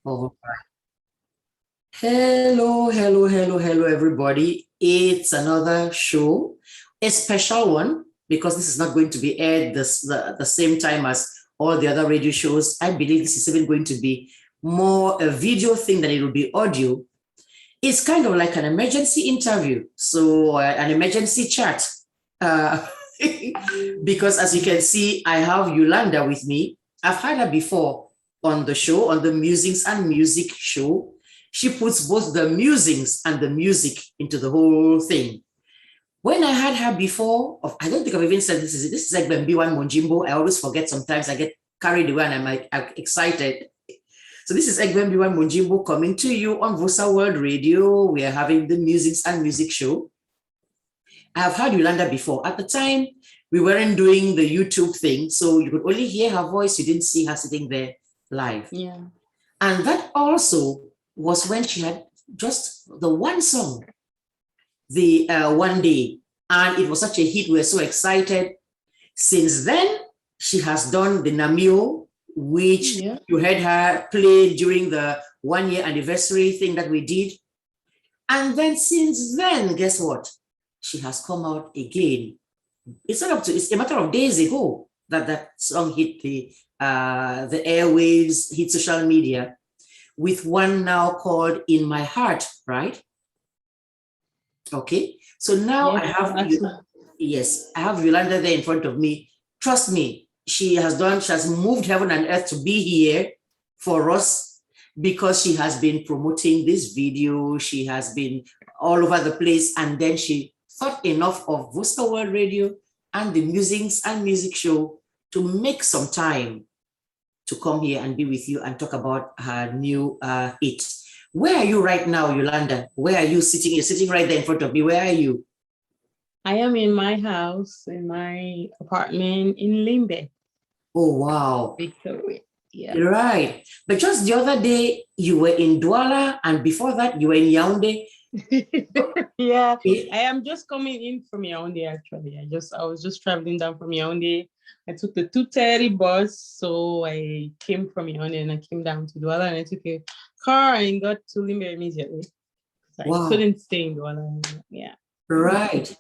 All right. Hello, everybody. It's another show, a special one, because this is not going to be aired the same time as all the other radio shows. I believe this is even going to be more a video thing than it will be audio. It's kind of like an emergency interview, so an emergency chat. Uh, because as you can see, I have Ulanda with me. I've had her before on the show, on the Musings and Music show. She puts both the musings and the music into the whole thing. When I had her before, I don't think I've even said this is MBIWAN MONJIMBO. I always forget sometimes. I get carried away and I'm excited. So this is MBIWAN MONJIMBO coming to you on Vosaworld Radio. We are having the Musings and Music show. I have had Ulanda before. At the time, we weren't doing the YouTube thing, so you could only hear her voice. You didn't see her sitting there live. Yeah. And that also was when she had just the one song, the One Day. And it was such a hit. We were so excited. Since then, she has done the Namio, which you heard her play during the 1-year anniversary thing that we did. And then since then, guess what? She has come out again. It's a matter of days ago that song hit the airwaves, hit social media, with one now called In My Heart, right? Okay, so now I have Yolanda there in front of me. Trust me, she has moved heaven and earth to be here for us because she has been promoting this video. She has been all over the place, and then she thought enough of Vosaworld Radio and the Musings and Music show to make some time to come here and be with you and talk about her new hit. Where are you right now, Yolanda? Where are you sitting? You're sitting right there in front of me. Where are you? I am in my house, in my apartment in Limbe. Oh, wow. Victoria. Yeah. You're right. But just the other day, you were in Douala, and before that, you were in Yaoundé. Yeah, I am just coming in from Yaoundé, actually. I was just traveling down from Yaoundé. I took the 2:30 bus, so I came from Yaoundé and I came down to Douala, and I took a car and got to Limbe immediately. Wow. I couldn't stay in Douala. Yeah. Right.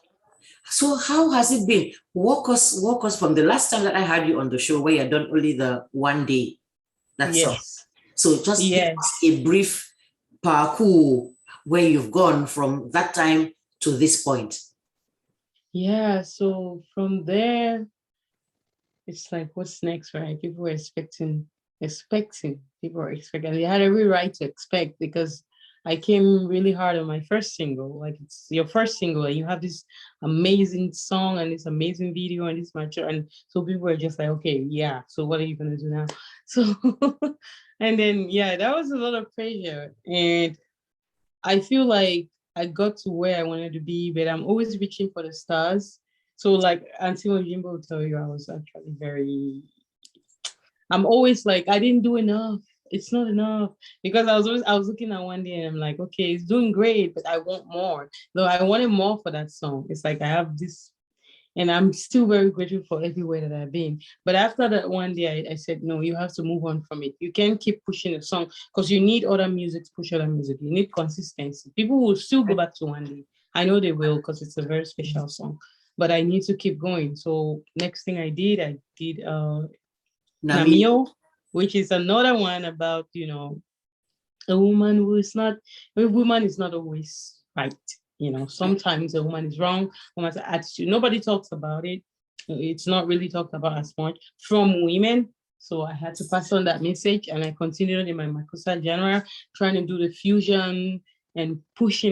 So how has it been? Walk us from the last time that I had you on the show where you had done only the 1 day. That's all. So just give us a brief parcours where you've gone from that time to this point. Yeah, so from there, it's like, what's next, right? People were expecting. People were expecting. They had every right to expect because I came really hard on my first single. Like, it's your first single, and you have this amazing song and this amazing video and this much. And so people were just like, okay, yeah, so what are you going to do now? So, and then, that was a lot of pressure. And I feel like I got to where I wanted to be, but I'm always reaching for the stars. So like Auntie MONJIMBO will tell you, I was actually I'm always like, I didn't do enough. It's not enough. Because I was looking at 1 day and I'm like, okay, it's doing great, but I want more. Though I wanted more for that song. It's like I have this, and I'm still very grateful for everywhere that I've been. But after that 1 day, I said, no, you have to move on from it. You can't keep pushing a song because you need other music to push other music. You need consistency. People will still go back to 1 day. I know they will because it's a very special song. But I need to keep going. So next thing I did Namio, which is another one about, a woman is not always right. Sometimes a woman is wrong, woman's attitude. Nobody talks about it. It's not really talked about as much from women. So I had to pass on that message, and I continued in my Makossa genre, trying to do the fusion and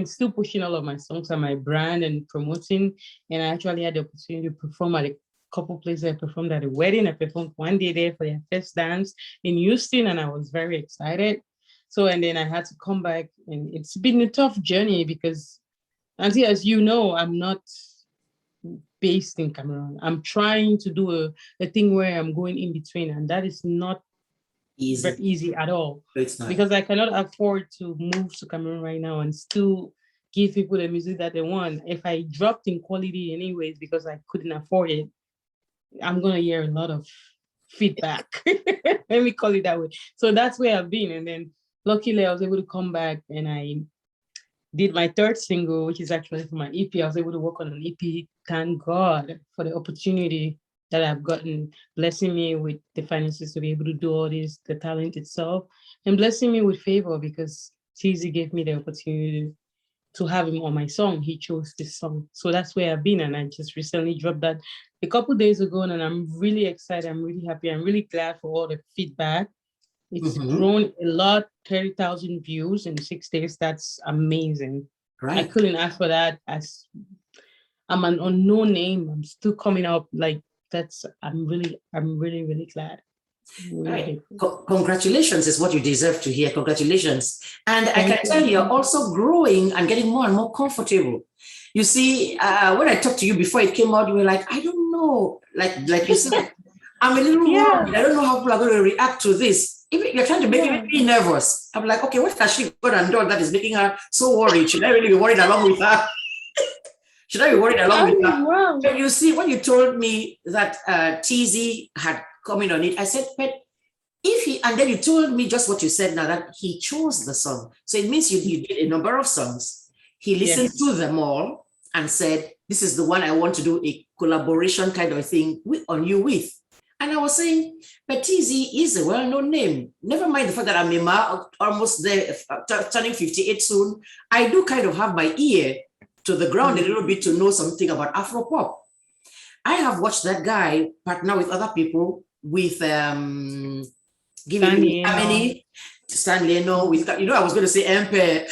still pushing all of my songs and my brand and promoting. And I actually had the opportunity to perform at a couple places. I performed at a wedding. I performed 1 day there for their first dance in Houston, and I was very excited. So, and then I had to come back, and it's been a tough journey because, as you know, I'm not based in Cameroon. I'm trying to do a thing where I'm going in between, and that is not easy at all. It's not. Because I cannot afford to move to Cameroon right now and still give people the music that they want. If I dropped in quality anyways because I couldn't afford it, I'm going to hear a lot of feedback. Let me call it that way. So that's where I've been. And then luckily I was able to come back and I did my third single, which is actually for my EP. I was able to work on an EP. Thank God for the opportunity that I've gotten, blessing me with the finances to be able to do all this, the talent itself, and blessing me with favor because TZ gave me the opportunity to have him on my song. He chose this song. So that's where I've been. And I just recently dropped that a couple days ago. And I'm really excited. I'm really happy. I'm really glad for all the feedback. It's grown a lot, 30,000 views in 6 days. That's amazing. I Right. couldn't ask for that. As I'm an unknown name, I'm still coming up. Like I'm really, really glad. Right. Congratulations is what you deserve to hear. Congratulations. And I can tell you're also growing and getting more and more comfortable. You see, when I talked to you before it came out, you were like, I don't know, like you said, I'm a little worried. I don't know how people are going to react to this. Even you're trying to make me nervous. I'm like, okay, what has she got and done that is making her so worried? Should I really be worried along with her? Should I be worried along with her? Wow. But you see, when you told me that TZ had come in on it, I said, but if he, and then you told me just what you said now, that he chose the song. So it means you did a number of songs. He listened to them all and said, this is the one I want to do a collaboration kind of thing on you with. And I was saying, but TZ is a well-known name. Never mind the fact that I'm almost there, turning 58 soon. I do kind of have my ear to the ground a little bit to know something about Afropop. I have watched that guy partner with other people with giving Stanley, with, I was going to say Empire.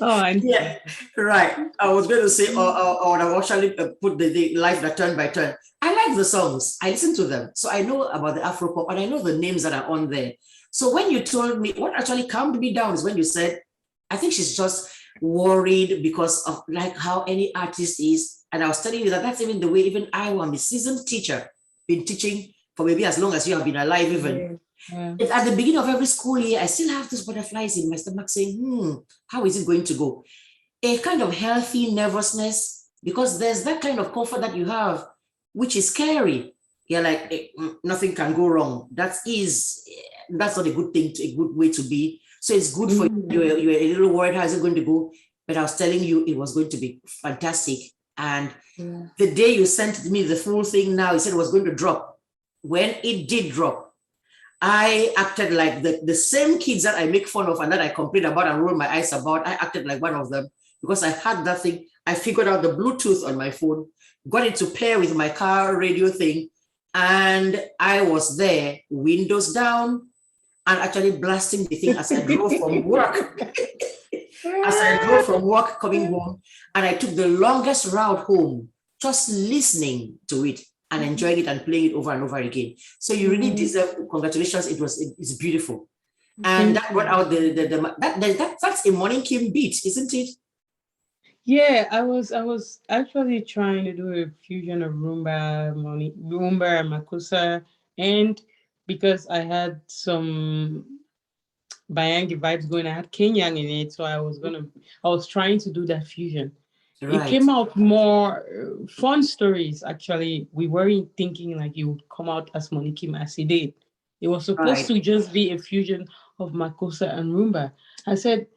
Yeah, right. I was going to say, or I actually put the Life That Turn by Turn. I like the songs. I listen to them. So I know about the Afropop and I know the names that are on there. So when you told me, what actually calmed me down is when you said, I think she's just worried because of like how any artist is. And I was telling you that that's even the way, even I am a seasoned teacher, been teaching for maybe as long as you have been alive even. At the beginning of every school year, I still have those butterflies in my stomach saying, how is it going to go? A kind of healthy nervousness, because there's that kind of comfort that you have, which is scary. You're like, nothing can go wrong. That's not a good thing, a good way to be. So it's good for you. You're a little worried, how is it going to go? But I was telling you it was going to be fantastic. And the day you sent me the full thing now, you said it was going to drop. When it did drop, I acted like the same kids that I make fun of and that I complain about and roll my eyes about. I acted like one of them because I had that thing. I figured out the Bluetooth on my phone, got it to pair with my car radio thing, and I was there, windows down, and actually blasting the thing as I drove from work. As I drove from work coming home, and I took the longest route home, just listening to it and enjoying it and playing it over and over again. So you really deserve congratulations. It's beautiful. And that brought out that's a Morning Kim beat, isn't it? Yeah, I was actually trying to do a fusion of rumba and makossa, and because I had some Bayangi vibes going, I had Kenyan in it, so I was trying to do that fusion. It came out more fun stories. Actually, we weren't thinking like it would come out as Monikim as it did. It was supposed to just be a fusion of makossa and rumba. I said,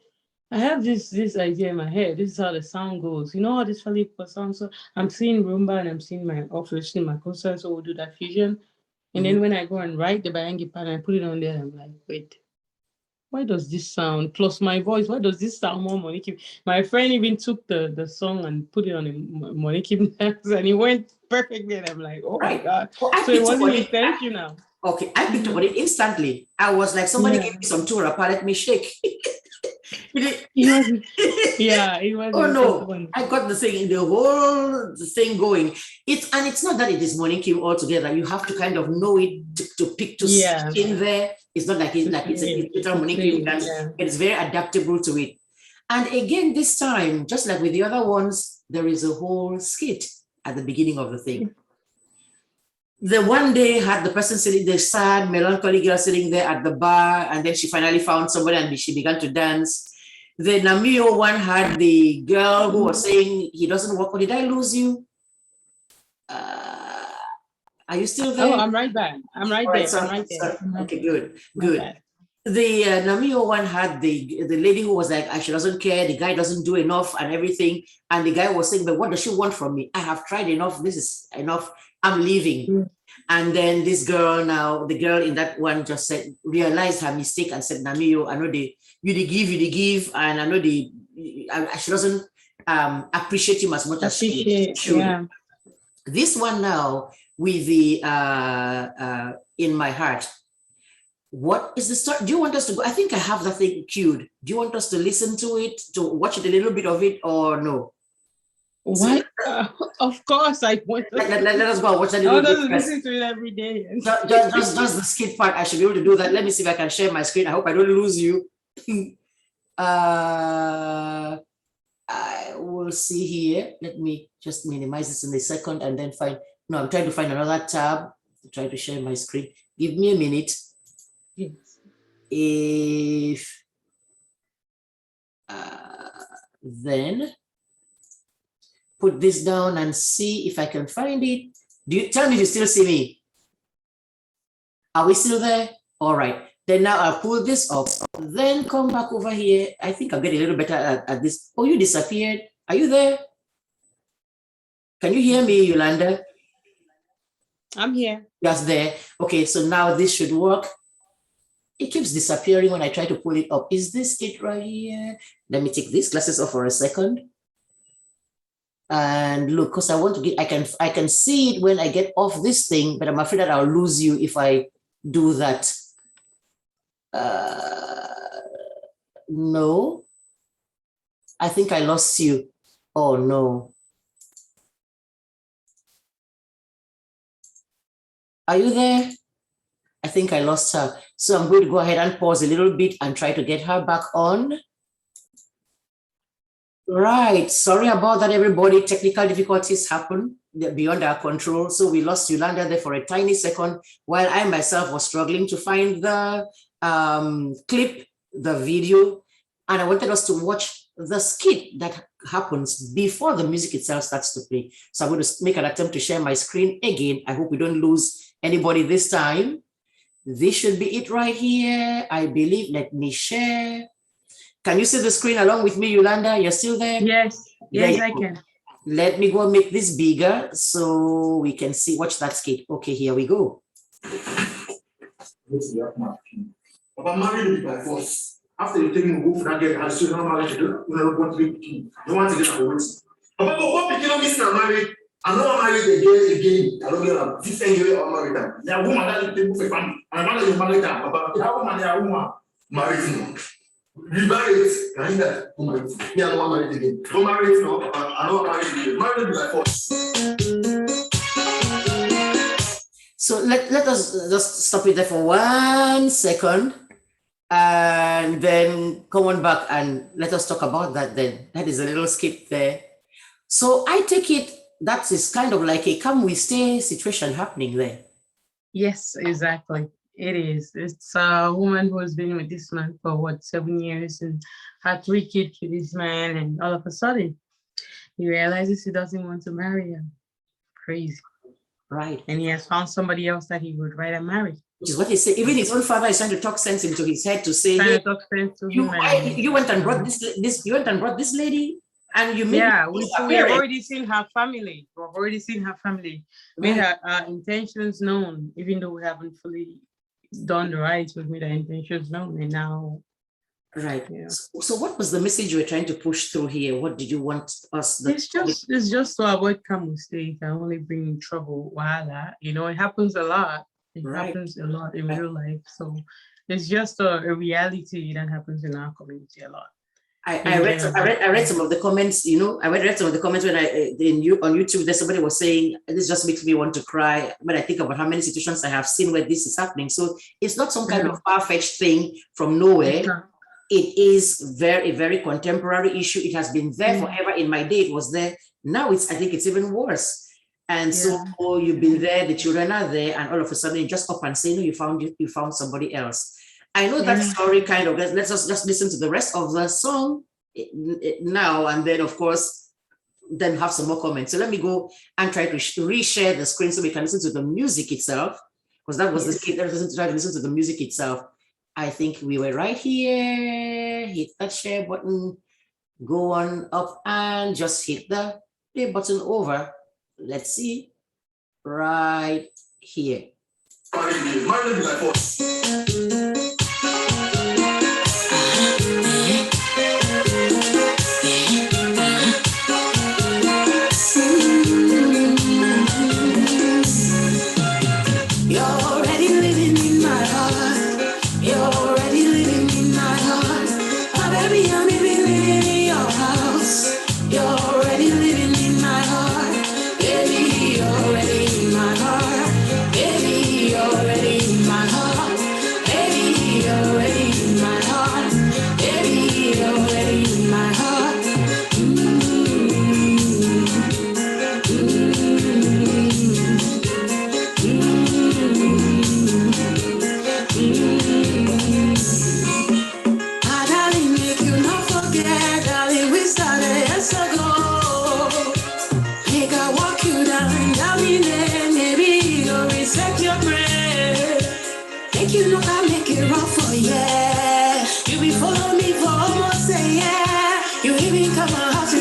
I have this idea in my head. This is how the sound goes. You know how this Falipa sounds? So I'm seeing rumba and I'm seeing obviously makossa, so we'll do that fusion. And then when I go and write the Bayangi part and I put it on there, I'm like, wait, why does this sound, plus my voice, why does this sound more Monikim? My friend even took the song and put it on a Monikim dance and it went perfectly. And I'm like, oh my God. So it wasn't intentional. Okay, I picked up on it instantly. I was like, somebody gave me some Turapa, let me shake. It was. Oh no, I got the whole thing going. It's not that it is Morning Kim altogether. You have to kind of know it to pick to sit in there. It's not like it's a literal Morning Kim dance. It's very adaptable to it. And again, this time, just like with the other ones, there is a whole skit at the beginning of the thing. The one day had the person sitting, the sad, melancholy girl sitting there at the bar, and then she finally found somebody and she began to dance. The Namio one had the girl who was saying, he doesn't work. Or did I lose you? Are you still there? Oh, I'm right back. I'm right there. I'm right there. Okay, good. The Namio one had the lady who was like, she doesn't care, the guy doesn't do enough and everything. And the guy was saying, but what does she want from me? I have tried enough. This is enough. I'm leaving. Mm. And then this girl now, the girl in that one just said, realized her mistake and said, Namio, I know you the give, and I know she doesn't appreciate him as much as she should. Yeah. This one now with the in my heart. What is the start? Do you want us to go? I think I have that thing queued. Do you want us to listen to it, to watch it, a little bit of it, or no? What? Of course, I want to. Let us go and watch that little bit. I listen to it every day. Just the skit part. I should be able to do that. Let me see if I can share my screen. I hope I don't lose you. I will see here. Let me just minimize this in a second and then find. No, I'm trying to find another tab to try to share my screen. Give me a minute. Yes. If then put this down and see if I can find it. Do you tell me if you still see me? Are we still there? All right. Then now I'll pull this up. Then come back over here. I think I'll get a little better at this. Oh, you disappeared. Are you there? Can you hear me, Ulanda? I'm here. Just there. Okay, so now this should work. It keeps disappearing when I try to pull it up. Is this it right here? Let me take these glasses off for a second. And look, because I want to get, I can see it when I get off this thing, but I'm afraid that I'll lose you if I do that. No, I think I lost you. Oh no. Are you there? I think I lost her. So I'm going to go ahead and pause a little bit and try to get her back on. Right. Sorry about that, everybody. Technical difficulties happen beyond our control. So we lost Ulanda there for a tiny second while I myself was struggling to find the clip, the video. And I wanted us to watch the skit that happens before the music itself starts to play. So I'm going to make an attempt to share my screen again. I hope we don't lose anybody this time. This should be it right here, I believe. Let me share. Can you see the screen along with me, Ulanda? You're still there? Yes, yes, I can. Let me go make this bigger so we can see, watch that skit. Okay, here we go. But married by force. After you take me go for that girl, I still not married to you. You don't want to be you want to get a voice. But what became me still married? I'm not married again. I don't get a different year or married. There are women that take for family. And I'm not married. But how woman there woman married? Remarried. Kind that woman. Me I don't married again. Don't married no. I don't married again. Married by force. So let us just stop it there for 1 second. And then come on back and let us talk about that then. That is a little skip there. So I take it that is kind of like a come we stay situation happening there. Yes, exactly. It is. It's a woman who has been with this man for what, 7 years and had 3 kids with this man, and all of a sudden he realizes he doesn't want to marry her. Crazy. Right. And he has found somebody else that he would rather marry. Which is what he said. Even his own father is trying to talk sense into his head to say, hey, you went and brought this you went and brought this lady and you made we have already seen her family. We've already seen her family. Made her intentions known, even though we haven't fully done the rights, we've made our intentions known, and now right. Yeah. So what was the message you were trying to push through here? What did you want us? It's just to avoid come mistakes and only bring trouble. Voila. You know, it happens a lot. It happens a lot in real life. So it's just a reality that happens in our community a lot. I read some of the comments, you know, I read some of the comments when on YouTube, there's somebody was saying, this just makes me want to cry when I think about how many situations I have seen where this is happening. So it's not some kind of far-fetched thing from nowhere. It is a very contemporary issue. It has been there forever. In my day, it was there. Now I think it's even worse. And so you've been there, the children are there, and all of a sudden you just up and say, no, you found somebody else. I know that story kind of, let's just listen to the rest of the song now, and then of course, then have some more comments. So let me go and try to reshare the screen so we can listen to the music itself, because that was the key. Let's try to listen to the music itself. I think we were right here. Hit that share button, go on up and just hit the play button over. Let's see, right here.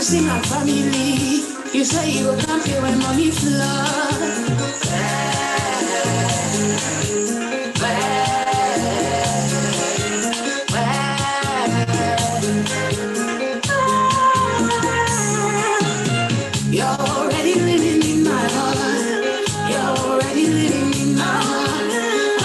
See my family, you say you will come here when money flood. You're already living in my heart. You're already living in my heart.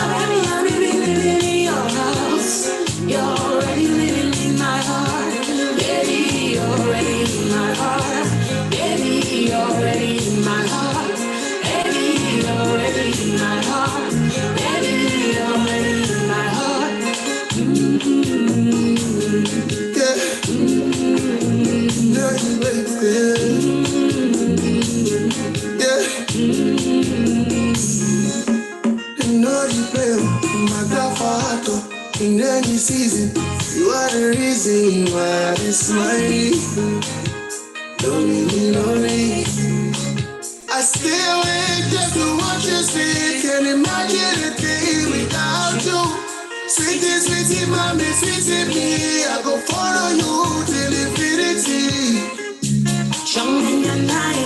I'm living in your house. You're already living in my heart. Baby, you're already in my heart. Baby, you're already in my heart. Baby, you're already in my heart. Baby, you're already in my heart. In any season, you are the reason why I'm smiling. Lonely, lonely. I stay awake just to watch you speak. Can't imagine a day without you. Sweetie, sweetie, mommy, sweetie me. I go follow you till infinity. Shonganyanai,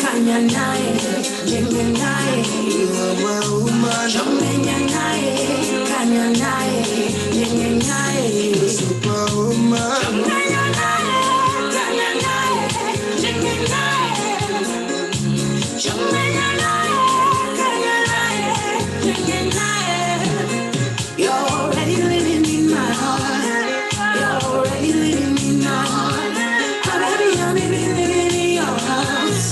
kanyanai, jinganai. You are my woman. Shonganyanai, kanyanai, jinganai. Superwoman. Shonganyanai, kanyanai, jinganai. Shonganyanai, kanyanai, jinganai. You're already living in my heart. You're already living in my heart. Baby, I'm living in your house.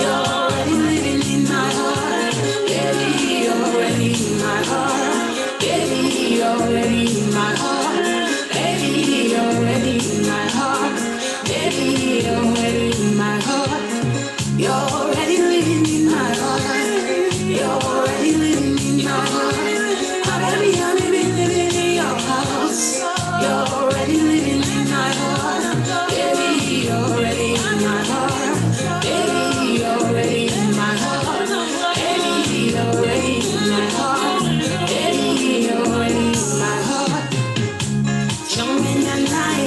You're already living in my heart. Baby, you're already in my heart. Baby, you're already in my heart. Baby, you're already in my heart. Baby, you're already in my heart. You're already living in my heart. You're already living in my heart. Baby, I'm living in your house. You're already living in my heart. Baby, you're already in my heart. Baby, you're already in my heart. Baby, you're already in my heart. Baby, you're already in my heart. Shonganyanai,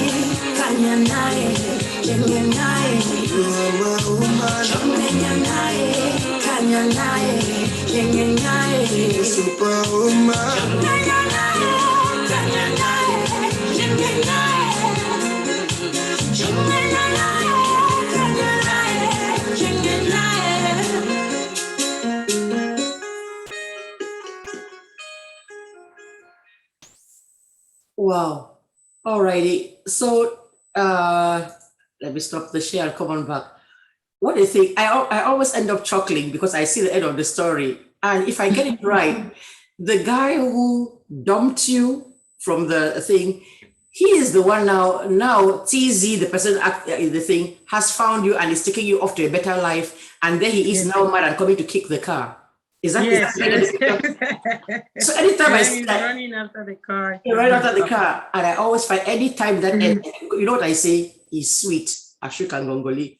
kanyanai, jinganai. You are my woman. Shonganyanai, kanyanai, jinganai. Superwoman. Shonganyanai, kanyanai, jinganai. Wow. Alrighty. So let me stop the share and come on back. What do you think? I always end up chuckling because I see the end of the story. And if I get it right, the guy who dumped you from the thing, he is the one now TZ, the person in the thing, has found you and is taking you off to a better life. And then he is now mad and coming to kick the car. Is that, Yes. So anytime I see He's that, running after the car. right after the car, and I always find anytime that you know what I say? He's sweet. Ashukan Gongoli.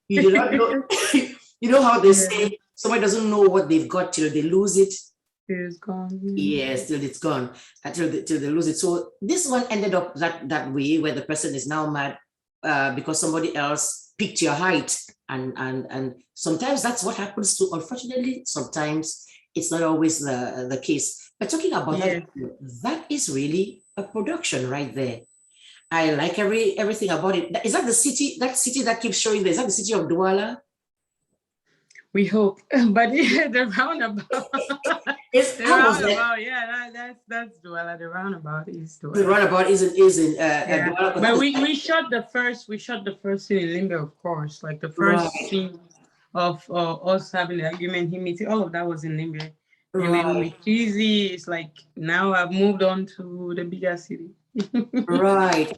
You do not know. You know how they say somebody doesn't know what they've got till they lose it. It is gone. Yes, till it's gone, till they lose it. So this one ended up that way, where the person is now mad because somebody else picked your height, and sometimes that's what happens too. Unfortunately, sometimes it's not always the case. But talking about that is really a production right there. I like everything about it. Is that the city? That city that keeps showing there? Is that the city of Douala? We hope, but the roundabout. Yes, The how was that? roundabout, yeah, that's Douala. The roundabout is The Douala. roundabout isn't Yeah. Douala, But we shot the first scene in Limbe, of course. Like the first right, scene of us having the argument, him meeting, all of that was in Limbe. And then right. with Cheesy, it's like now I've moved on to the bigger city. Right.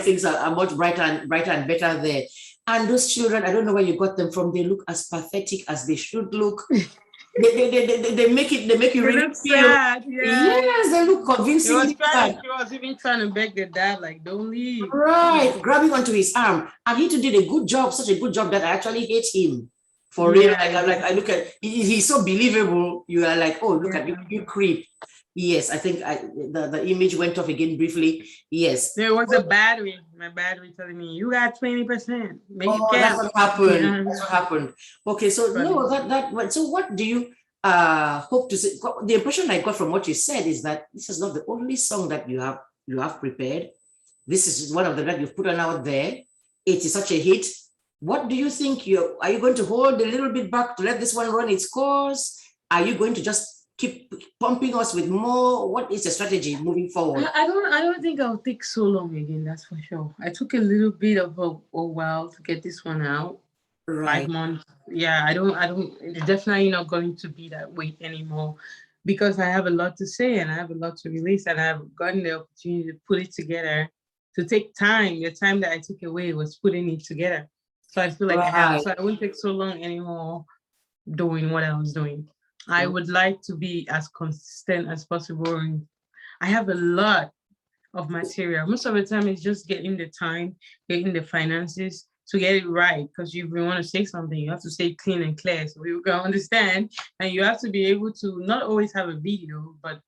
Things are much brighter and better there. And those children, I don't know where you got them from. They look as pathetic as they should look. They make you They really look feel. sad, yeah. Yes, they look convincingly sad. She was even trying to beg the dad, like, don't leave. Right, grabbing onto his arm, and he too did a good job, such a good job that I actually hate him for real. I look at he's so believable. You are like, oh, look at you creep. Yes, I think the image went off again briefly. Yes, there was a battery. My battery telling me you got 20%. that's what happened. Yeah. That's what happened. Okay, so no, so what do you hope to see? The impression I got from what you said is that this is not the only song that you have prepared. This is one of them that you've put on out there. It is such a hit. What do you think? Are you going to hold a little bit back to let this one run its course? Are you going to just keep pumping us with more? What is the strategy moving forward? I don't think I'll take so long again, that's for sure. I took a little bit of a while to get this one out. Right. 5 months. Yeah, I don't it's definitely not going to be that way anymore, because I have a lot to say and I have a lot to release, and I've gotten the opportunity to put it together, to take time. The time that I took away was putting it together. So I feel like I have, so I won't take so long anymore doing what I was doing. I would like to be as consistent as possible. I have a lot of material. Most of the time it's just getting the time, getting the finances to get it right. Because if you want to say something, you have to say clean and clear so we can understand. And you have to be able to not always have a video, but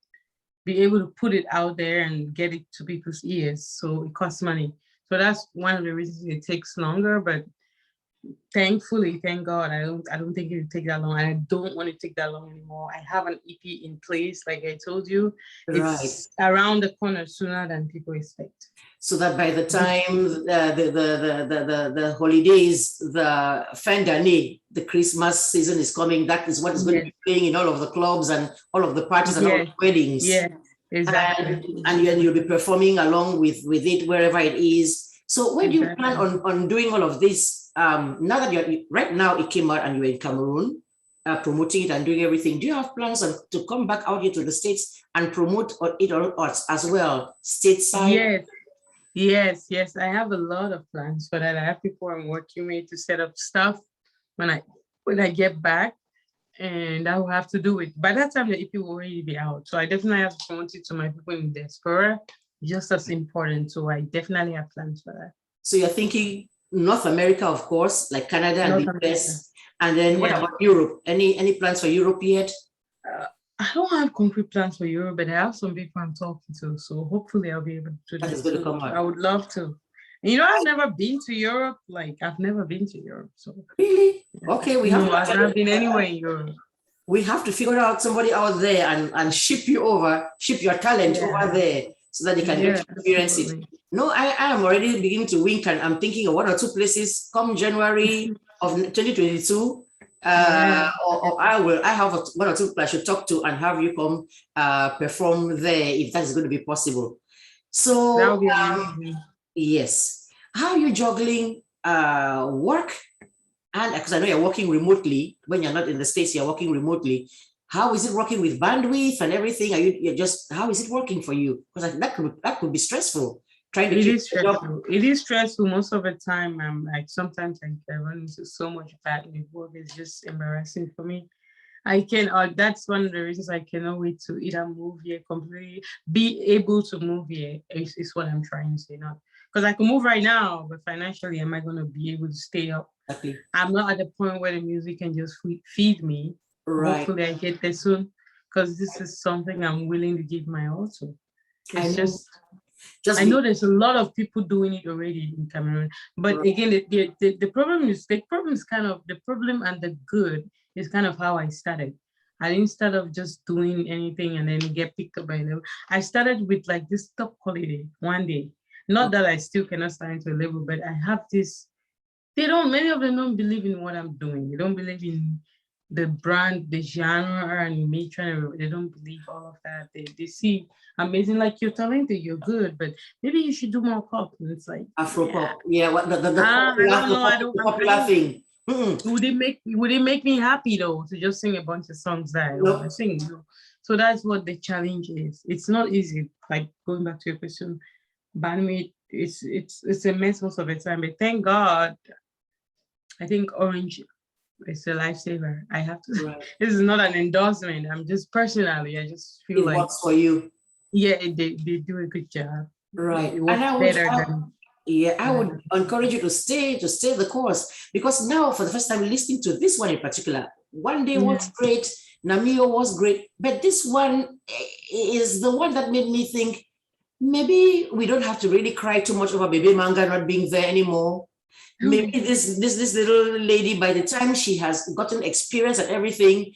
be able to put it out there and get it to people's ears. So it costs money. So that's one of the reasons it takes longer, but thankfully, thank God, I don't think it will take that long. I don't want to take that long anymore. I have an EP in place, like I told you. It's around the corner sooner than people expect. So that by the time the holidays, the fin d'année, the Christmas season is coming, that is what is going to be playing in all of the clubs and all of the parties and all the weddings. Yeah, exactly. And you'll be performing along with it wherever it is. So where do you plan on doing all of this? Now that right now it came out and you're in Cameroon, promoting it and doing everything. Do you have plans to come back out here to the States and promote it as well, stateside? Yes. I have a lot of plans for that. I have people I'm working with to set up stuff when I get back, and I will have to do it. By that time, the EP will already be out. So I definitely have to promote it to my people in diaspora, just as important. So I definitely have plans for that. So you're thinking North America, of course, like Canada and the US. And then what about Europe? Any plans for Europe yet? I don't have concrete plans for Europe, but I have some people I'm talking to. So hopefully I'll be able to do that. That is going to come out. I would love to. You know, I've never been to Europe. I've never been to Europe. So really? Okay, I've never been anywhere in Europe. We have to figure out somebody out there and ship your talent over there so that they can get to experience it. No, I am already beginning to wink, and I'm thinking of 1 or 2 places come January of 2022. Or I have 1 or 2 I should talk to and have you come perform there if that is going to be possible. So that would be amazing. Yes. How are you juggling work? And because I know you're working remotely, when you're not in the States, you're working remotely. How is it working with bandwidth and everything? How is it working for you? Because that could be stressful. It is stressful most of the time. Sometimes I run into so much bad work. It's just embarrassing for me. That's one of the reasons I cannot wait to either move here completely, be able to move here is what I'm trying to say now. Because I can move right now, but financially, am I going to be able to stay up? I'm not at the point where the music can just feed me. Right. Hopefully I get there soon. because this is something I'm willing to give my all to. I It's know. I know there's a lot of people doing it already in Cameroon, but Right. again, the problem is kind of the problem, and the good is kind of how I started. I didn't start off just doing anything and then get picked up by them. I started with like this top quality one day. Not that I still cannot start into a level, but I have this. Many of them don't believe in what I'm doing. They don't believe in the brand, the genre, and me trying to, they don't believe all of that. They see amazing, like you're talented, you're good, but maybe you should do more pop. And it's like, Afro yeah. pop. Yeah, what the I don't know. the popular thing. Would it make me happy though to just sing a bunch of songs that I want to Nope. sing? No. So that's what the challenge is. It's not easy. Like going back to your question, bandwidth, it's a mess most of the time. But thank God, I think Orange is a lifesaver. I have to. Right. This is not an endorsement. I'm just personally, I just feel It like works for you. yeah, they do a good job. Right. It works better than. Yeah, I would encourage you to stay the course, because now for the first time listening to this one in particular, one day was great, Namio was great, but this one is the one that made me think maybe we don't have to really cry too much over Baby Manga not being there anymore. Maybe this little lady, by the time she has gotten experience and everything,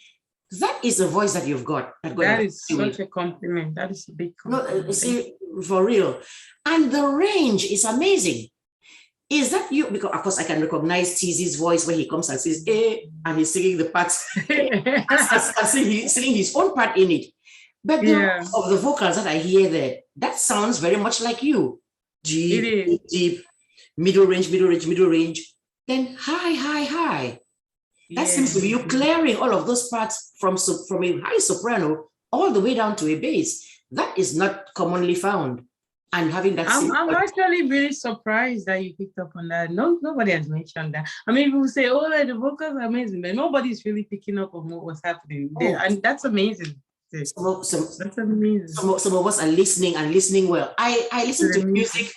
that is a voice that you've got. That is such a compliment. That is a big compliment. No, see, for real. And the range is amazing. Is that you? Because of course I can recognize TZ's voice when he comes and says, and he's singing the parts, singing his own part in it. But the rest of the vocals that I hear there, that sounds very much like you. Deep, middle range, then high. That seems to be you clearing all of those parts from a high soprano all the way down to a bass. That is not commonly found. And having that, I'm actually really surprised that you picked up on that. Nobody has mentioned that. I mean, people say, "Oh, the vocals are amazing," but nobody's really picking up on what was happening there, and that's amazing. That's amazing. Some of us are listening well. I listen to music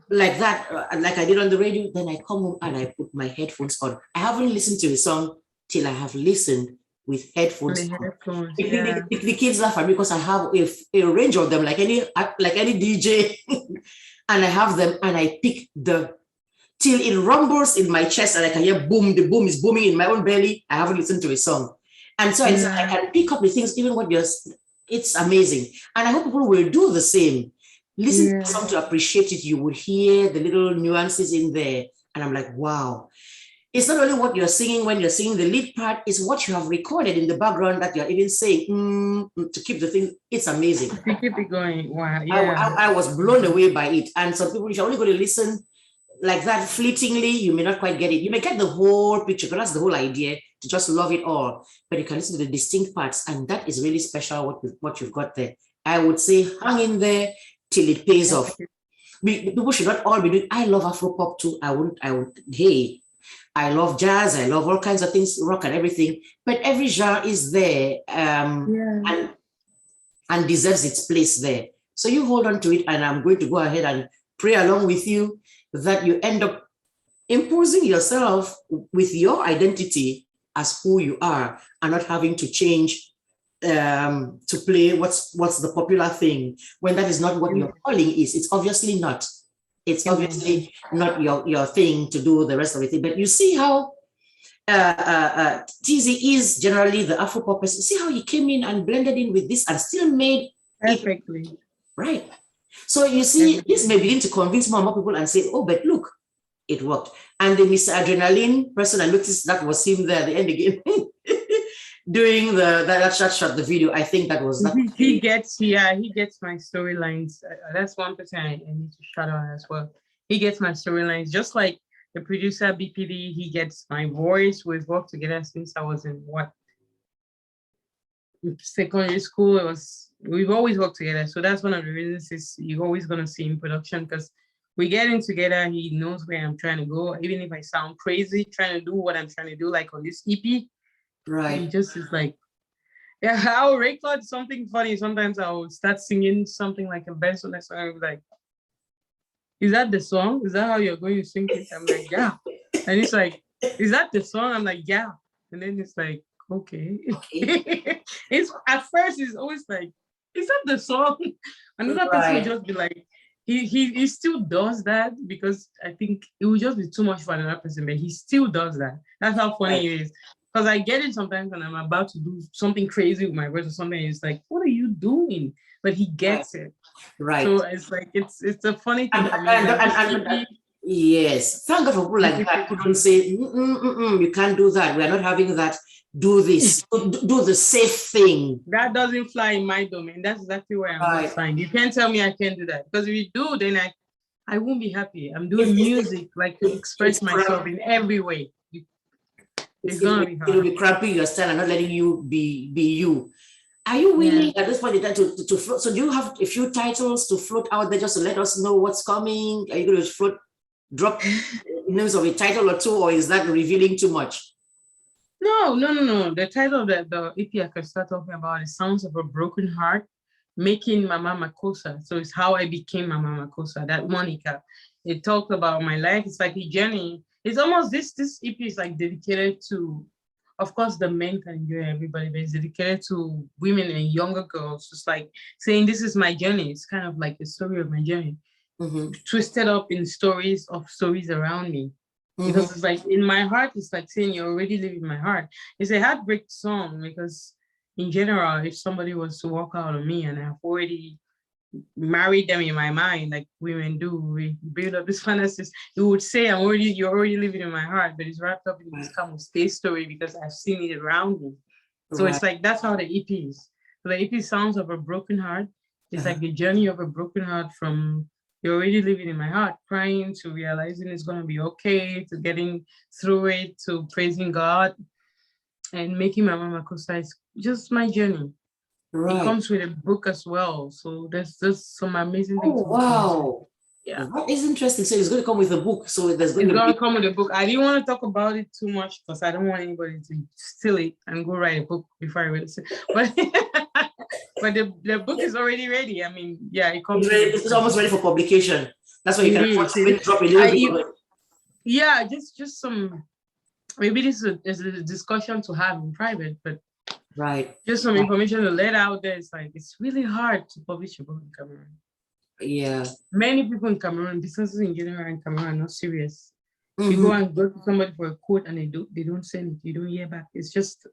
like that, like I did on the radio. Then I come home and I put my headphones on. I haven't listened to a song till I have listened with headphones on. The kids laugh at me because I have a range of them, like any DJ, and I have them, and I pick till it rumbles in my chest, and I can hear boom. The boom is booming in my own belly. I haven't listened to a song. And so I can pick up the things, even what it's amazing. And I hope people will do the same. Listen to the song to appreciate it. You would hear the little nuances in there. And I'm like, wow. It's not only what you're singing when you're singing the lead part, it's what you have recorded in the background that you're even saying to keep the thing. It's amazing. To keep it going. Wow. Yeah. I was blown away by it. And some people, if you're only going to listen like that fleetingly, you may not quite get it. You may get the whole picture, because that's the whole idea, to just love it all. But you can listen to the distinct parts, and that is really special what you've got there. I would say hang in there till it pays off. People should not all be doing. I love Afro pop too. Hey, I love jazz. I love all kinds of things, rock and everything. But every genre is there and deserves its place there. So you hold on to it, and I'm going to go ahead and pray along with you that you end up imposing yourself with your identity as who you are, and not having to change to play what's the popular thing, when that is not what your calling is. It's obviously not. It's obviously not your thing to do the rest of it. But you see how TZ is generally the Afro pop person. See how he came in and blended in with this and still made perfectly it right. So you see, this may begin to convince more and more people and say, oh, but look, it worked. And the Mr. Adrenaline person, I noticed that was him there at the end again, doing that shot, the video. I think that was that. He gets my storylines. That's one person I need to shout out as well. He gets my storylines, just like the producer BPD. He gets my voice. We've worked together since I was in secondary school. We've always worked together. So that's one of the reasons is you're always gonna see in production, because we get in together. He knows where I'm trying to go. Even if I sound crazy trying to do what I'm trying to do, like on this EP, right? He just is like, yeah, I'll record something funny. Sometimes I'll start singing something like a verse on that song. I'll be like, is that the song? Is that how you're going to sing it? I'm like, yeah. And it's like, is that the song? I'm like, yeah. And then it's like, okay. Okay. It's at first it's always like, is that the song? Another person will Right. just be like, he still does that because I think it would just be too much for another person, but he still does that. That's how funny it is. Because I get it sometimes when I'm about to do something crazy with my voice or something. It's like, what are you doing? But he gets it. Right. So it's like it's a funny thing And, for me. and, Like, and, yes, thank God for people like that who don't say, you can't do that. We are not having that. Do this. Do the safe thing. that doesn't fly in my domain. That's exactly where I'm Right. not fine. You can't tell me I can't do that. Because if you do, then I won't be happy. I'm doing music like to express myself in every way. It's gonna be hard. It'll be cramping your style and not letting you be you. Are you willing at this point in time to float? So do you have a few titles to float out there just to let us know what's coming? Are you going to drop names of a title or two, or is that revealing too much? No. The title that the EP I can start talking about is Sounds of a Broken Heart, Making Mama Makosa. So it's how I became Mama Makosa, that Monica. It talked about my life. It's like a journey. It's almost this EP is like dedicated to, of course, the men can enjoy everybody, but it's dedicated to women and younger girls. Just like saying, this is my journey. It's kind of like a story of my journey, twisted up in stories around me. Because it's like in my heart, it's like saying you're already living my heart. It's a heartbreak song because in general, if somebody was to walk out on me and I've already married them in my mind, like women do, we build up this fantasies, you would say you're already living in my heart, but it's wrapped up in this kind of stay story because I've seen it around me. So it's like, that's how the EP is. So the EP Sounds of a Broken Heart. It's like the journey of a broken heart from you're already living in my heart, crying to realizing it's going to be okay, to getting through it, to praising God and making Mama Makosa. It's just my journey. It comes with a book as well. So there's just some amazing things. Oh, wow. Yeah. That is interesting. So it's going to come with a book. So there's going to come with a book. I didn't want to talk about it too much because I don't want anybody to steal it and go write a book before I release it. But the book is already ready. I mean, yeah, it comes. It's almost ready for publication. That's why you can afford to drop a little bit of it. Yeah, just some. Maybe this is a discussion to have in private, but just some information to let out there. It's like it's really hard to publish a book in Cameroon. Yeah. Many people in Cameroon, businesses in general in Cameroon, are not serious. You go to somebody for a quote and they don't send it. You don't hear back. It's just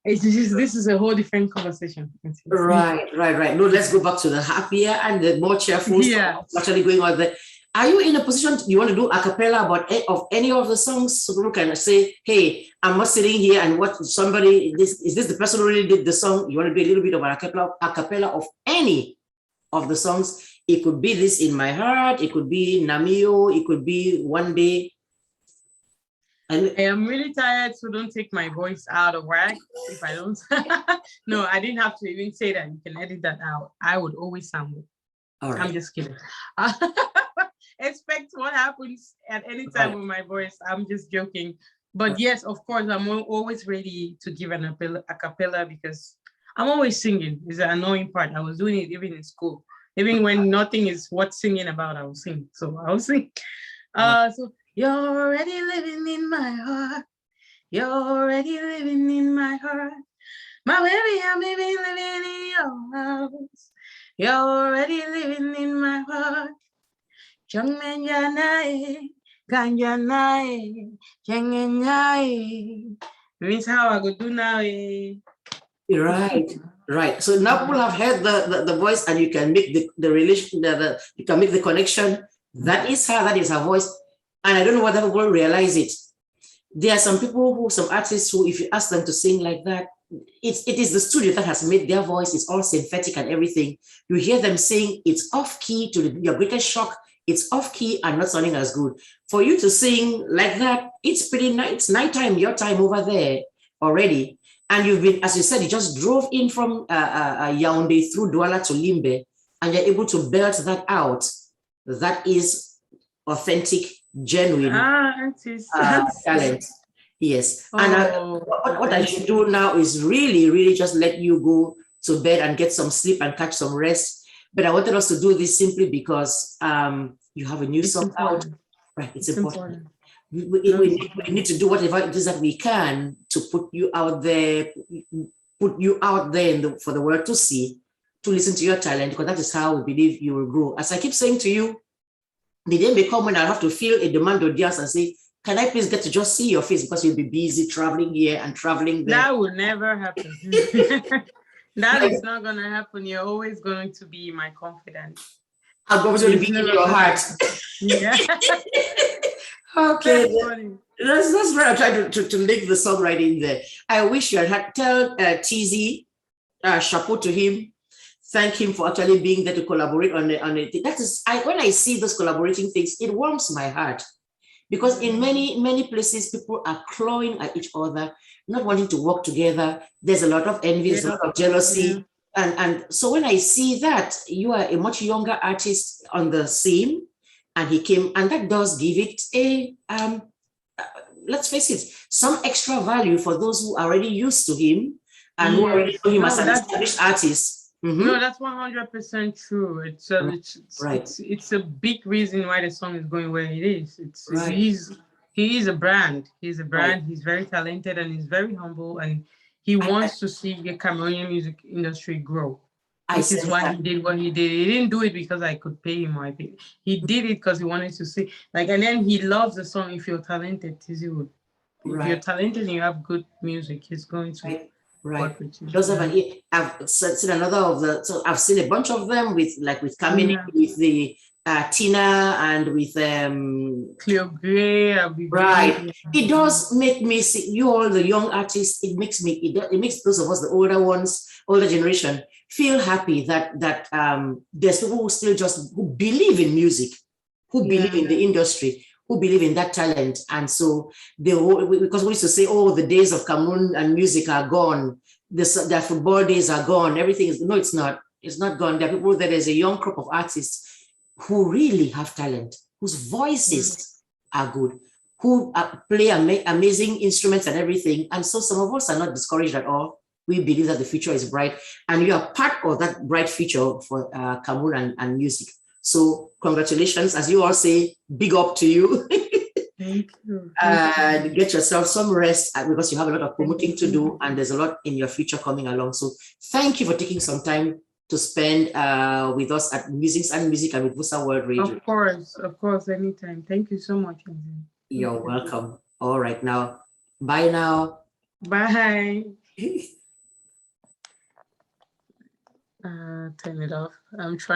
this is a whole different conversation. Right. No, let's go back to the happier and the more cheerful stuff actually going on there. Are you in a position you want to do a cappella about any of the songs so people can say, hey, I'm not sitting here and what somebody, is this the person who really did the song? You want to do a little bit of a cappella of any of the songs? It could be This in My Heart, it could be Namio, it could be One Day. And I am really tired, so don't take my voice out of whack if I don't. No, I didn't have to even say that. You can edit that out. I would always sound good. All right. I'm just kidding. Expect what happens at any time with my voice. I'm just joking. But yes, of course, I'm always ready to give a cappella because I'm always singing. It's an annoying part. I was doing it even in school. Even when nothing is worth singing about, I will sing. So I'll sing. So you're already living in my heart. You're already living in my heart. My baby, I'm living in your house. You're already living in my heart. Changmenjanae, ganjanae, changenyae. Means how I go do now. Right. So now people have heard the voice, and you can make the relation, you can make the connection. That is her voice. And I don't know whether people realize it. There are some artists who, if you ask them to sing like that, it is the studio that has made their voice. It's all synthetic and everything. You hear them sing, it's off key to your greatest shock. It's off key and not sounding as good. For you to sing like that, it's pretty nice. It's nighttime, your time over there already. And you've been, as you said, you just drove in from Yaoundé through Douala to Limbe, and you're able to belt that out. That is authentic, genuine talent. Yes. And what I should do now is really just let you go to bed and get some sleep and catch some rest. But I wanted us to do this simply because you have a new song out. Right, it's important. we need to do whatever it is that we can to put you out there, for the world to see, to listen to your talent, because that is how we believe you will grow. As I keep saying to you, the day may come when I'll have to feel a demand audience and say, can I please get to just see your face, because you'll be busy traveling here and traveling there. That will never happen. That is not going to happen. You're always going to be my confidant. I'm always going to be in your heart. Yeah. Okay. That's funny. That's where I try to link the song right in there. I wish you had tell TZ, chapeau to him. Thank him for actually being there to collaborate on it. That is, when I see those collaborating things, it warms my heart. Because in many places, people are clawing at each other, not wanting to work together. There's a lot of envy, there's a lot of jealousy. And so when I see that you are a much younger artist on the scene, and he came, and that does give it a, let's face it, some extra value for those who are already used to him and who already know him as an established artist. No, that's 100% true. It's a big reason why the song is going where it is. He is a brand. He's a brand. He's very talented and he's very humble, and he wants to see the Cameroonian music industry grow. This is why he did what he did. He didn't do it because I could pay him or I paid. He did it because he wanted to see. And then he loves the song. If you're talented, Tizzy would. If you're talented and you have good music, he's going to. Right. Joseph, and I've seen another of the. So I've seen a bunch of them with Kamini, with the Tina, and with Cleo Gray. Right. It does make me see you all the young artists. It makes those of us, the older ones, older generation, feel happy that there's people who still who believe in music, who believe in the industry, who believe in that talent. And so because we used to say, oh, the days of Cameroon and music are gone, their football days are gone, everything is, no, it's not. It's not gone. There are people, there's a young crop of artists who really have talent, whose voices are good, who play amazing instruments and everything. And so some of us are not discouraged at all. We believe that the future is bright, and you are part of that bright future for Cameroon and music. So congratulations, as you all say, big up to you. Thank you. And get yourself some rest, because you have a lot of promoting to do, and there's a lot in your future coming along. So thank you for taking some time to spend with us at Musings and Music and with Vosaworld Radio. Of course, anytime. Thank you so much. You're welcome. All right, now, bye now. Bye. Turn it off. I'm trying.